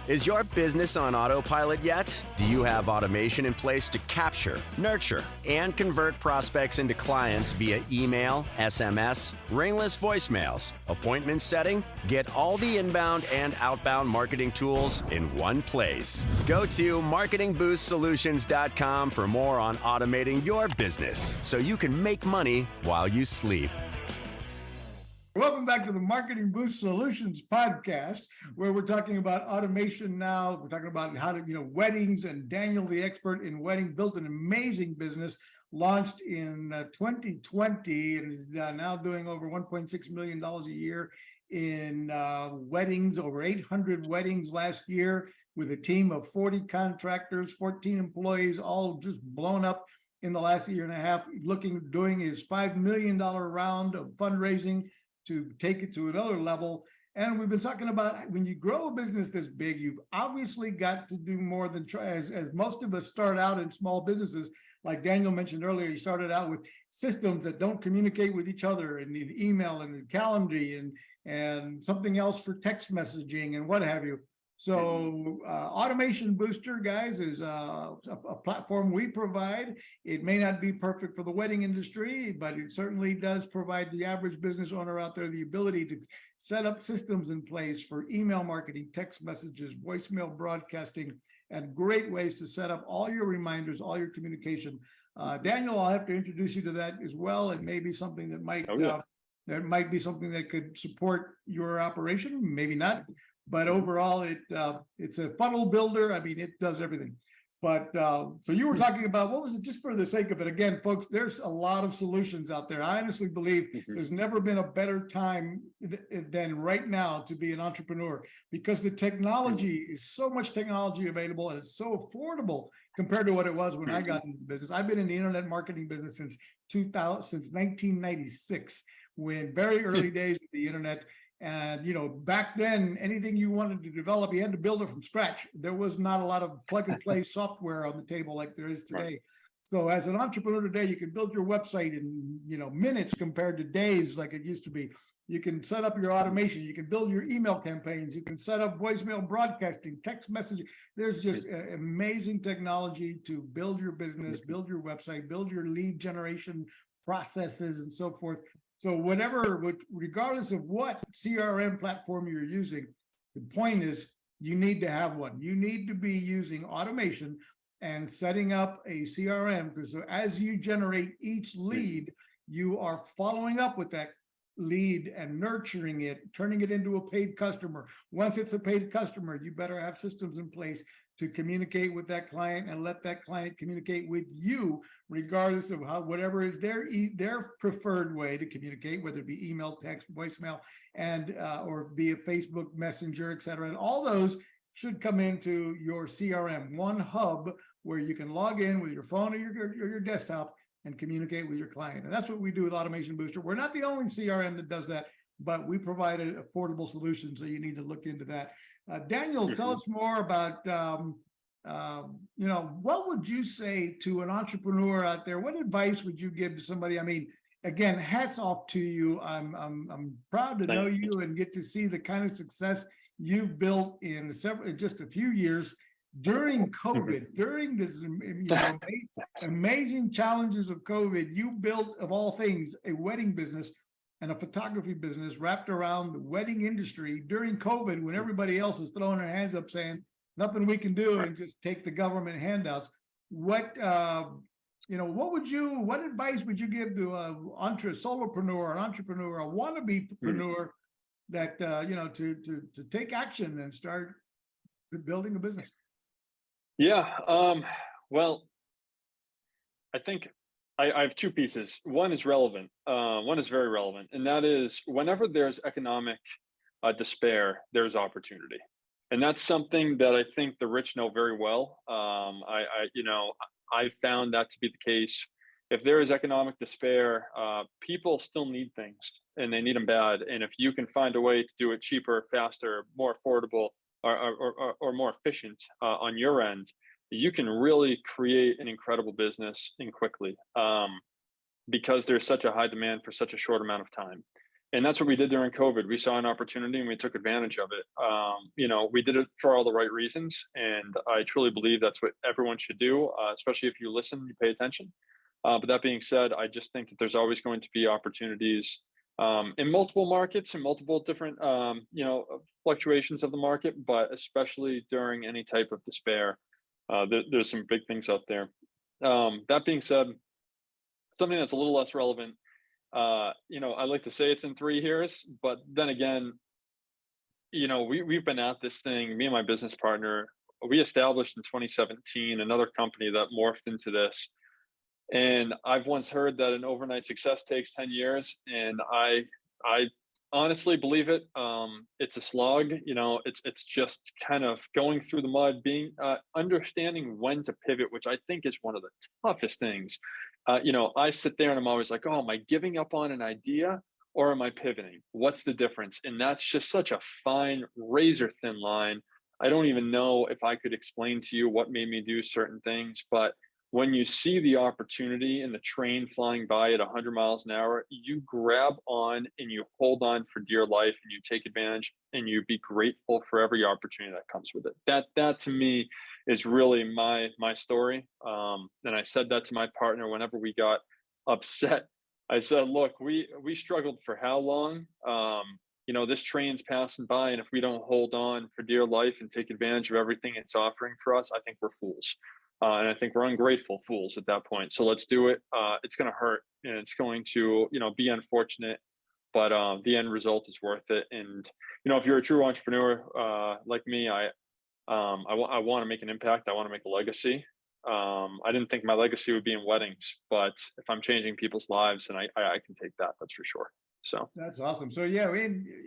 Is your business on autopilot yet? Do you have automation in place to capture, nurture, and convert prospects into clients via email, SMS, ringless voicemails, appointment setting? Get all the inbound and outbound marketing tools in one place. Go to marketingboostsolutions.com for more on automating your business so you can make money while you sleep. Welcome back to the Marketing Boost Solutions podcast, where we're talking about automation now. We're talking about how to, weddings, and Daniel, the expert in wedding, built an amazing business, launched in 2020, and is now doing over $1.6 million a year in weddings, over 800 weddings last year, with a team of 40 contractors, 14 employees, all just blown up in the last year and a half, doing his $5 million round of fundraising to take it to another level. And we've been talking about, when you grow a business this big, you've obviously got to do more than try, as most of us start out in small businesses. Like Daniel mentioned earlier, he started out with systems that don't communicate with each other, and in email and in Calendly and something else for text messaging and what have you. So Automation Booster, guys, is a platform we provide. It may not be perfect for the wedding industry, but it certainly does provide the average business owner out there the ability to set up systems in place for email marketing, text messages, voicemail broadcasting, and great ways to set up all your reminders, all your communication. Daniel, I'll have to introduce you to that as well. It may be something that might be something that could support your operation, maybe not. But overall, it's a funnel builder. I mean, it does everything. But so you were talking about, what was it, just for the sake of it? Again, folks, there's a lot of solutions out there. I honestly believe there's never been a better time than right now to be an entrepreneur, because the technology is so much technology available, and it's so affordable compared to what it was when I got into business. I've been in the internet marketing business since 1996, when very early days of the internet. And, back then, anything you wanted to develop, you had to build it from scratch. There was not a lot of plug and play software on the table like there is today. Right. So as an entrepreneur today, you can build your website in, minutes compared to days like it used to be. You can set up your automation. You can build your email campaigns. You can set up voicemail broadcasting, text messaging. There's just amazing technology to build your business, build your website, build your lead generation processes, and so forth. So regardless of what CRM platform you're using, the point is you need to have one. You need to be using automation and setting up a CRM, because as you generate each lead, you are following up with that lead and nurturing it, turning it into a paid customer. Once it's a paid customer, you better have systems in place to communicate with that client and let that client communicate with you, regardless of whatever is their preferred way to communicate, whether it be email, text, voicemail, and or via Facebook Messenger, et cetera. And all those should come into your CRM, one hub where you can log in with your phone or your desktop and communicate with your client. And that's what we do with Automation Booster. We're not the only CRM that does that, but we provide an affordable solution, so you need to look into that. Daniel, tell us more about, what would you say to an entrepreneur out there? What advice would you give to somebody? I mean, again, hats off to you. I'm proud to know you and get to see the kind of success you've built in just a few years during COVID, during this amazing challenges of COVID. You built, of all things, a wedding business and a photography business wrapped around the wedding industry during COVID, when everybody else was throwing their hands up saying, nothing we can do, and just take the government handouts. What advice would you give to a solopreneur, an entrepreneur, a wannabe-preneur that, to take action and start building a business? Yeah, well, I think I have two pieces. One is relevant. One is very relevant, and that is, whenever there's economic despair, there's opportunity, and that's something that I think the rich know very well. I found that to be the case. If there is economic despair, people still need things, and they need them bad. And if you can find a way to do it cheaper, faster, more affordable, or more efficient on your end, you can really create an incredible business and quickly, because there's such a high demand for such a short amount of time. And that's what we did during COVID. We saw an opportunity and we took advantage of it. We did it for all the right reasons. And I truly believe that's what everyone should do, especially if you listen, you pay attention. But that being said, I just think that there's always going to be opportunities in multiple markets and multiple different, fluctuations of the market, but especially during any type of despair. There's some big things out there. That being said, something that's a little less relevant, I like to say it's in 3 years, but then again, we've been at this thing, me and my business partner, we established in 2017 another company that morphed into this. And I've once heard that an overnight success takes 10 years, and I honestly believe it. It's a slog, it's just kind of going through the mud, being understanding when to pivot, which I think is one of the toughest things. I sit there and I'm always like, oh, am I giving up on an idea or am I pivoting? What's the difference? And that's just such a fine, razor thin line. I don't even know if I could explain to you what made me do certain things, but when you see the opportunity and the train flying by at 100 miles an hour, you grab on and you hold on for dear life and you take advantage and you be grateful for every opportunity that comes with it. That to me is really my story. And I said that to my partner whenever we got upset. I said, look, we struggled for how long? This train's passing by, and if we don't hold on for dear life and take advantage of everything it's offering for us, I think we're fools. And I think we're ungrateful fools at that point. So let's do it. It's going to hurt and it's going to, be unfortunate, but the end result is worth it. And, if you're a true entrepreneur like me, I want to make an impact. I want to make a legacy. I didn't think my legacy would be in weddings, but if I'm changing people's lives, then I can take that. That's for sure. So that's awesome. So yeah,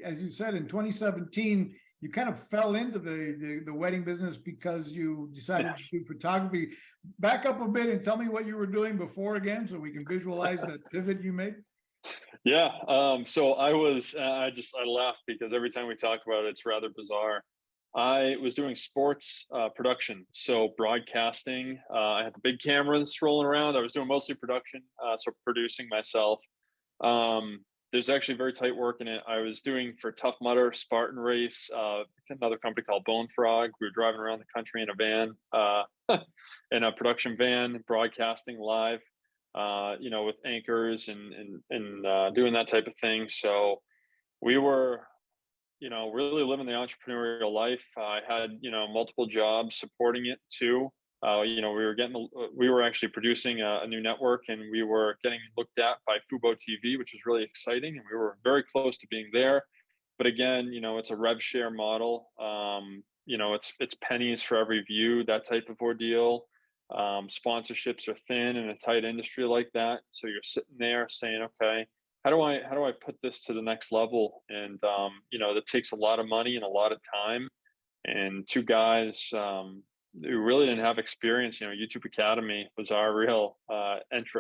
as you said, in 2017, you kind of fell into the wedding business because you decided to do photography. Back up a bit and tell me what you were doing before again, so we can visualize that pivot you made. Yeah. So I laugh because every time we talk about it, it's rather bizarre. I was doing sports production, so broadcasting. I had the big cameras rolling around. I was doing mostly production, so producing myself. There's actually very tight work in it. I was doing for Tough Mudder, Spartan Race, another company called Bone Frog. We were driving around the country in a van, in a production van, broadcasting live, with anchors and doing that type of thing. So we were, really living the entrepreneurial life. I had, multiple jobs supporting it too. We were actually producing a new network, and we were getting looked at by Fubo TV, which was really exciting, and we were very close to being there. But again, it's a rev share model. It's pennies for every view, that type of ordeal. Sponsorships are thin in a tight industry like that, so you're sitting there saying, okay, how do I put this to the next level? And that takes a lot of money and a lot of time. And two guys who really didn't have experience, YouTube Academy was our real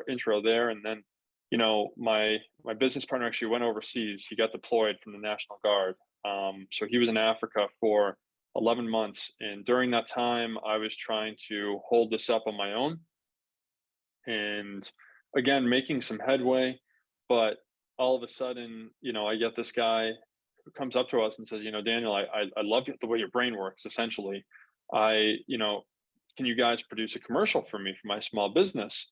intro there. And then, my business partner actually went overseas. He got deployed from the National Guard. So he was in Africa for 11 months. And during that time, I was trying to hold this up on my own. And again, making some headway, but all of a sudden, I get this guy who comes up to us and says, Daniel, I love the way your brain works, essentially. Can you guys produce a commercial for me for my small business?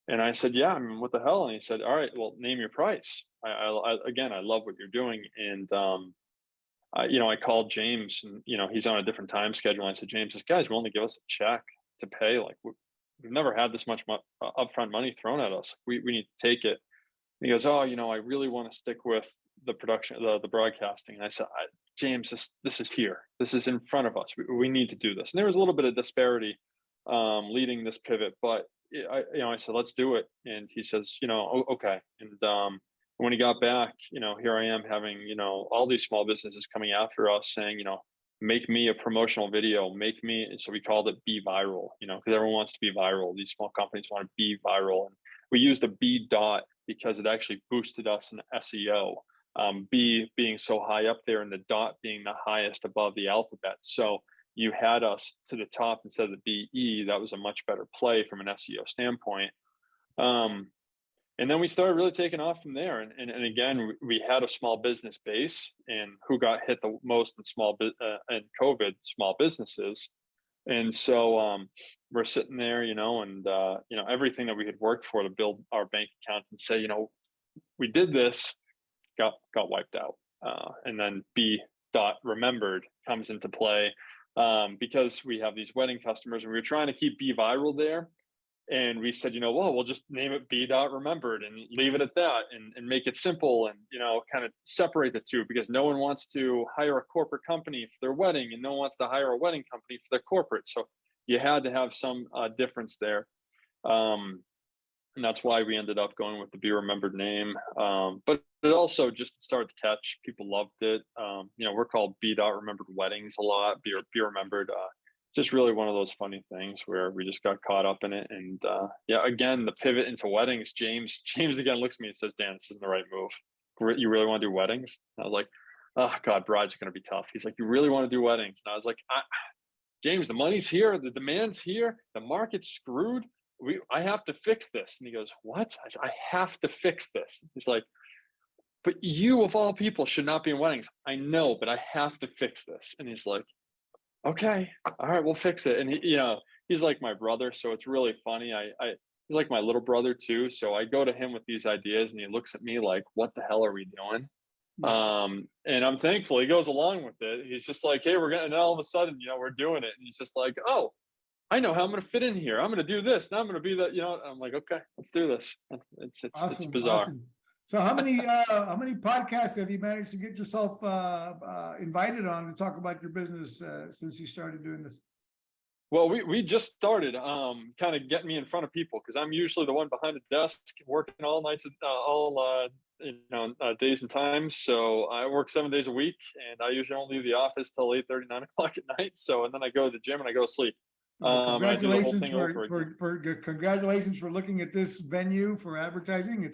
And I said, yeah, I mean, what the hell? And he said, all right, well, name your price. I love what you're doing. And, I called James, and, he's on a different time schedule. I said, James, this guy's willing to give us a check to pay. Like, we've never had this much upfront money thrown at us. We need to take it. And he goes, oh, I really want to stick with the production, the broadcasting. And I said, James, this is here. This is in front of us. We need to do this. And there was a little bit of disparity leading this pivot, but I said, let's do it. And he says, okay. And when he got back, here I am having, all these small businesses coming after us saying, make me a promotional video, make me. And so we called it Be Viral, because everyone wants to be viral. These small companies want to be viral. And we used a B dot because it actually boosted us in SEO. B being so high up there and the dot being the highest above the alphabet. So you had us to the top instead of the BE. That was a much better play from an SEO standpoint. And then we started really taking off from there. And again, we had a small business base, and who got hit the most in COVID, small businesses. And so we're sitting there, and everything that we had worked for to build our bank account and say, we did this, got wiped out. And then B dot remembered comes into play because we have these wedding customers, and we were trying to keep Be Viral there. And we said, well, we'll just name it B Dot Remembered and leave it at that, and make it simple, and, kind of separate the two, because no one wants to hire a corporate company for their wedding and no one wants to hire a wedding company for their corporate. So you had to have some difference there. And that's why we ended up going with the Be Remembered name. But it also just started to catch. People loved it. We're called B Dot Remembered Weddings a lot. Be Remembered. Just really one of those funny things where we just got caught up in it. And again, the pivot into weddings. James again looks at me and says, "Dan, this isn't the right move. You really want to do weddings?" And I was like, "Oh God, brides are going to be tough." He's like, "You really want to do weddings?" And I was like, "James, the money's here, the demand's here, the market's screwed. I have to fix this." And he goes, "What?" I said, "I have to fix this." He's like, "But you of all people should not be in weddings." "I know, but I have to fix this." And he's like, "Okay, all right, we'll fix it." And he's like my brother, so it's really funny. He's like my little brother too. So I go to him with these ideas and he looks at me like, "What the hell are we doing?" And I'm thankful he goes along with it. He's just like, "Hey, we're gonna," and all of a sudden, we're doing it. And he's just like, "Oh, I know how I'm going to fit in here. I'm going to do this. Now I'm going to be that." I'm like, "Okay, let's do this." It's Awesome, bizarre. awesome. So how many podcasts have you managed to get yourself invited on to talk about your business since you started doing this? Well, we just started kind of getting me in front of people, because I'm usually the one behind the desk working all nights, days and times. So I work 7 days a week, and I usually don't leave the office till 8:30, 9 o'clock at night. So, and then I go to the gym and I go to sleep. Well, I do the whole thing congratulations for looking at this venue for advertising.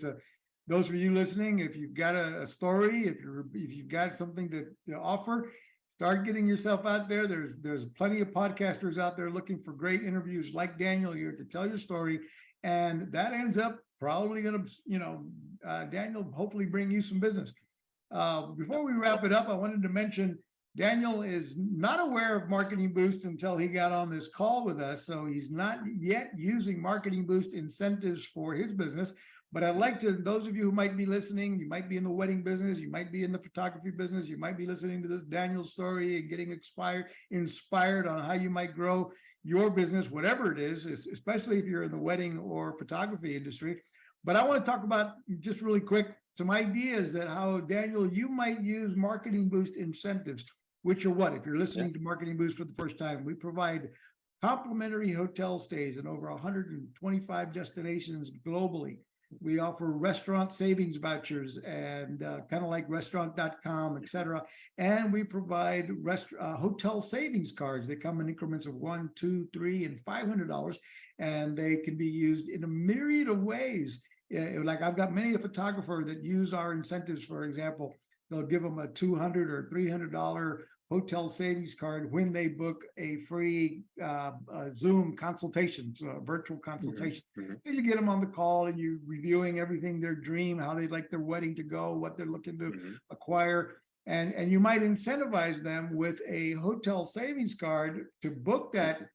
Those of you listening, if you've got a story, if you've got something to offer, start getting yourself out there. There's plenty of podcasters out there looking for great interviews like Daniel here to tell your story, and that ends up probably going to, Daniel, hopefully bring you some business. Before we wrap it up, I wanted to mention Daniel is not aware of Marketing Boost until he got on this call with us, so he's not yet using Marketing Boost incentives for his business. But I'd like to, those of you who might be listening, you might be in the wedding business, you might be in the photography business, you might be listening to this Daniel story and getting inspired on how you might grow your business, whatever it is, especially if you're in the wedding or photography industry. But I want to talk about, just really quick, some ideas that how, Daniel, you might use Marketing Boost incentives, which are what? If you're listening to Marketing Boost for the first time, we provide complimentary hotel stays in over 125 destinations globally. We offer restaurant savings vouchers and kind of like restaurant.com, etc. And we provide hotel savings cards. They come in increments of $1, $2, $3, and $500, and they can be used in a myriad of ways. Like I've got many a photographer that use our incentives. For example, they'll give them a $200 or $300 hotel savings card when they book a free Zoom consultation, so a virtual consultation. Mm-hmm. So you get them on the call and you're reviewing everything, their dream, how they'd like their wedding to go, what they're looking to acquire. And you might incentivize them with a hotel savings card to book that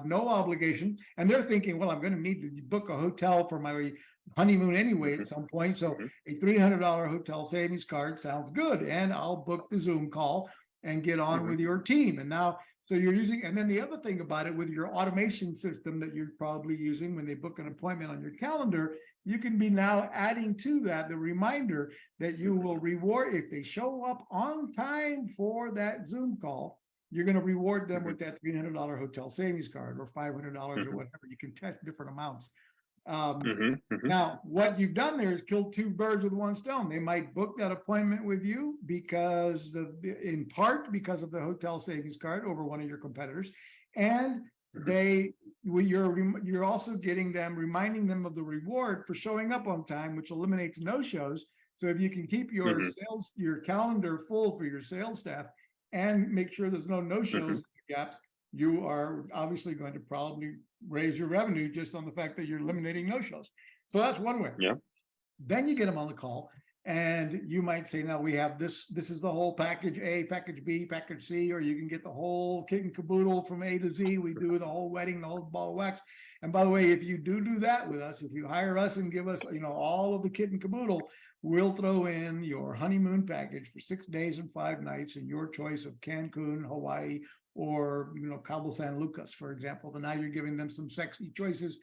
no obligation. And they're thinking, well, I'm going to need to book a hotel for my honeymoon anyway at some point. So a $300 hotel savings card sounds good. And I'll book the Zoom call and get on with your team. And now, so you're using, and then the other thing about it, with your automation system that you're probably using when they book an appointment on your calendar, you can be now adding to that the reminder that you will reward, if they show up on time for that Zoom call, you're going to reward them with that $300 hotel savings card or $500 or whatever. You can test different amounts. Now, what you've done there is killed two birds with one stone. They might book that appointment with you because in part because of the hotel savings card over one of your competitors, and you're also getting them, reminding them of the reward for showing up on time, which eliminates no-shows. So if you can keep your your calendar full for your sales staff and make sure there's no no-shows gaps, you are obviously going to probably raise your revenue just on the fact that you're eliminating no-shows. So that's one way. Yeah. Then you get them on the call and you might say, now we have this is the whole package A, package B, package C, or you can get the whole kit and caboodle from A to Z. We do the whole wedding, the whole ball of wax. And by the way, if you do that with us, if you hire us and give us, all of the kit and caboodle, we'll throw in your honeymoon package for 6 days and 5 nights in your choice of Cancun, Hawaii, or, Cabo San Lucas, for example. And now you're giving them some sexy choices,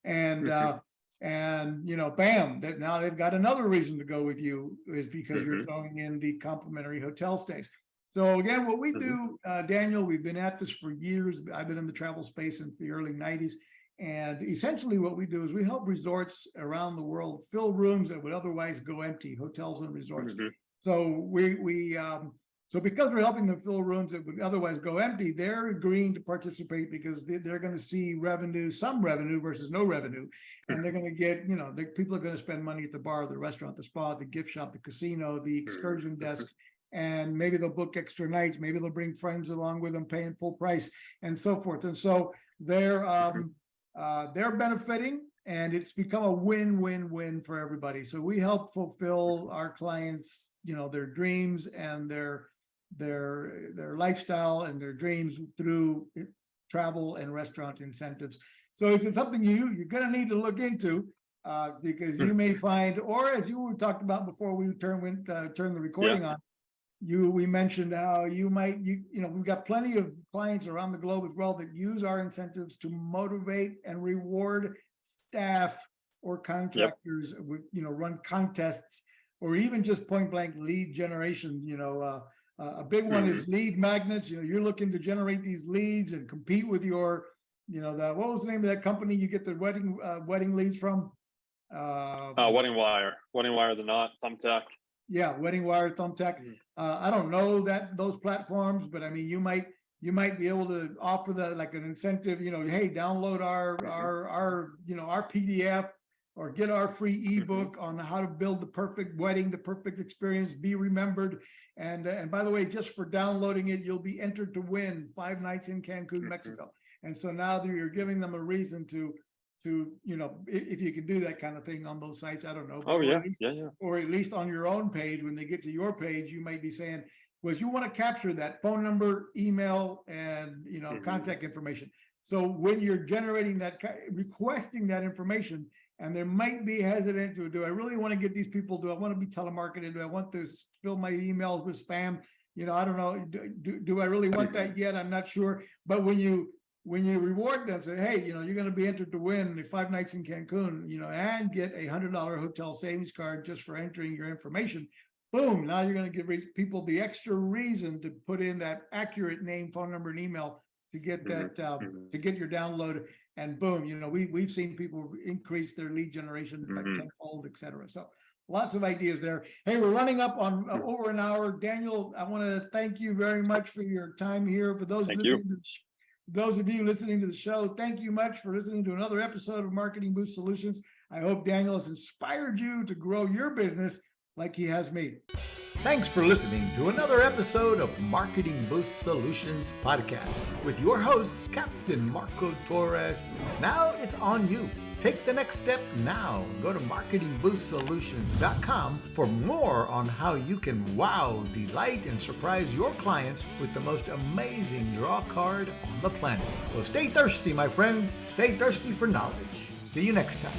and bam, that now they've got another reason to go with you, is because you're throwing in the complimentary hotel stays. So again, what we do, Daniel, we've been at this for years. I've been in the travel space since the early 90s. And essentially what we do is we help resorts around the world fill rooms that would otherwise go empty, hotels and resorts. So so because we're helping them fill rooms that would otherwise go empty, they're agreeing to participate because they're going to see revenue, some revenue versus no revenue. And they're going to get, people are going to spend money at the bar, the restaurant, the spa, the gift shop, the casino, the excursion desk. And maybe they'll book extra nights. Maybe they'll bring friends along with them, paying full price and so forth. And so they're benefiting, and it's become a win-win-win for everybody. So we help fulfill our clients, their dreams and their lifestyle and their dreams through travel and restaurant incentives. So it's something you're going to need to look into, because you may find, or as you talked about before we turn the recording on, we mentioned how we've got plenty of clients around the globe as well that use our incentives to motivate and reward staff or contractors, run contests, or even just point blank lead generation. A big one is lead magnets. You're looking to generate these leads and compete with your, what was the name of that company you get the wedding leads from? Wedding Wire, the Knot, Thumbtack. Yeah, Wedding Wire, Thumbtack. I don't know those platforms, but I mean, you might be able to offer like an incentive. Hey, download our PDF, or get our free ebook on how to build the perfect wedding, the perfect experience, be remembered. And by the way, just for downloading it, you'll be entered to win 5 nights in Cancun, Mexico. And so now that you're giving them a reason to if you can do that kind of thing on those sites, I don't know. Or at least on your own page, when they get to your page, you might be saying, you want to capture that phone number, email, and contact information. So when you're generating requesting that information, and there might be hesitant do I really want to get these people? Do I want to be telemarketed? Do I want to fill my emails with spam? I don't know. Do I really want that yet? I'm not sure. But when you reward them, say, hey, you're going to be entered to win the 5 nights in Cancun, and get a $100 hotel savings card just for entering your information. Boom. Now you're going to give people the extra reason to put in that accurate name, phone number, and email to get that, to get your download. And boom, we've seen people increase their lead generation by tenfold, et cetera. So lots of ideas there. Hey, we're running up on over an hour. Daniel, I want to thank you very much for your time here. For those of you listening to the show, thank you much for listening to another episode of Marketing Boost Solutions. I hope Daniel has inspired you to grow your business like he has me. Thanks for listening to another episode of Marketing Boost Solutions Podcast with your hosts, Captain Marco Torres. Now it's on you. Take the next step now. Go to marketingboostsolutions.com for more on how you can wow, delight, and surprise your clients with the most amazing draw card on the planet. So stay thirsty, my friends. Stay thirsty for knowledge. See you next time.